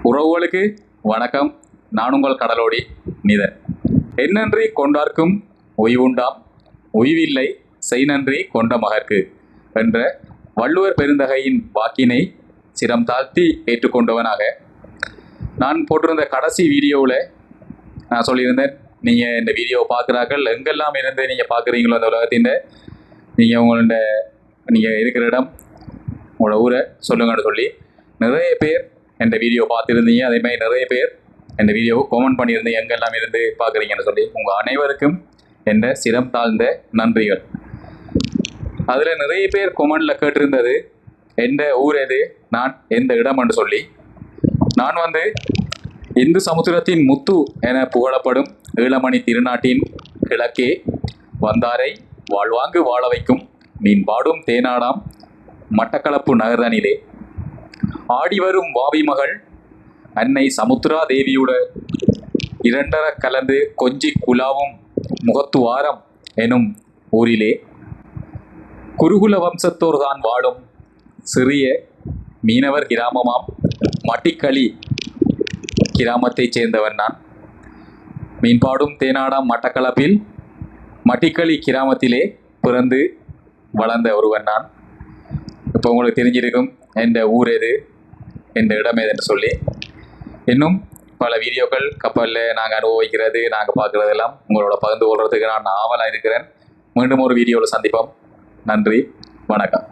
உறவுகளுக்கு வணக்கம். நான் உங்கள் கடலோடி நிதன். எந்நன்றி கொண்டார்க்கும் ஓய்வுண்டாம், ஓய்வில்லை செய் நன்றி கொண்ட மகற்கு என்ற வள்ளுவர் பெருந்தகையின் வாக்கினை சிரம் தாழ்த்தி ஏற்றுக்கொண்டவனாக நான் போட்டிருந்த கடைசி வீடியோவில் நான் சொல்லியிருந்தேன், நீங்கள் இந்த வீடியோவை பார்க்குறார்கள் எங்கெல்லாம் இருந்து நீங்கள் பார்க்குறீங்களோ அந்த உலகத்தின் நீங்கள் இருக்கிற இடம் உங்களோட ஊரை சொல்லுங்கன்னு சொல்லி நிறைய பேர் இந்த வீடியோ பார்த்துருந்தீங்க. அதே மாதிரி நிறைய பேர் இந்த வீடியோவை கமெண்ட் பண்ணியிருந்தீங்க, எங்கெல்லாம் இருந்து பார்க்குறீங்கன்னு சொல்லி. உங்கள் அனைவருக்கும் என்ற சிரம் தாழ்ந்த நன்றிகள். அதில் நிறைய பேர் கமெண்டில் கேட்டிருந்தது எந்த ஊர் எது, நான் எந்த இடம் என்று சொல்லி. நான் இந்து சமுத்திரத்தின் முத்து என புகழப்படும் ஈழமணி திருநாட்டின் கிழக்கே வந்தாரை வாழ்வாங்கு வாழ வைக்கும் மீன் பாடும் தேனாடாம் மட்டக்களப்பு நகர்தனிலே ஆடிவரும் வாவி மகள் அன்னை சமுத்திரா தேவியோட இரண்டர கலந்து கொஞ்சி குலாவும் முகத்துவாரம் எனும் ஊரிலே குருகுல வம்சத்தோர் தான் வாழும் சிறிய மீனவர் கிராமமாம் மட்டிக்களி கிராமத்தைச் சேர்ந்தவன் நான். மீன்பாடும் தேனாடாம் மட்டக்களப்பில் மட்டிக்களி கிராமத்திலே பிறந்து வளர்ந்த ஒருவன் நான். இப்போ உங்களுக்கு தெரிஞ்சிருக்கும் எந்த ஊர் எது, எந்த இடம் எதுன்னு சொல்லி. இன்னும் பல வீடியோக்கள் கப்பலில் நாங்கள் அனுபவிக்கிறது, நாங்கள் பார்க்குறதெல்லாம் உங்களோட பகிர்ந்து கொள்றதுக்கு நான் ஆவலாக இருக்கிறேன். மீண்டும் ஒரு வீடியோவில் சந்திப்போம். நன்றி, வணக்கம்.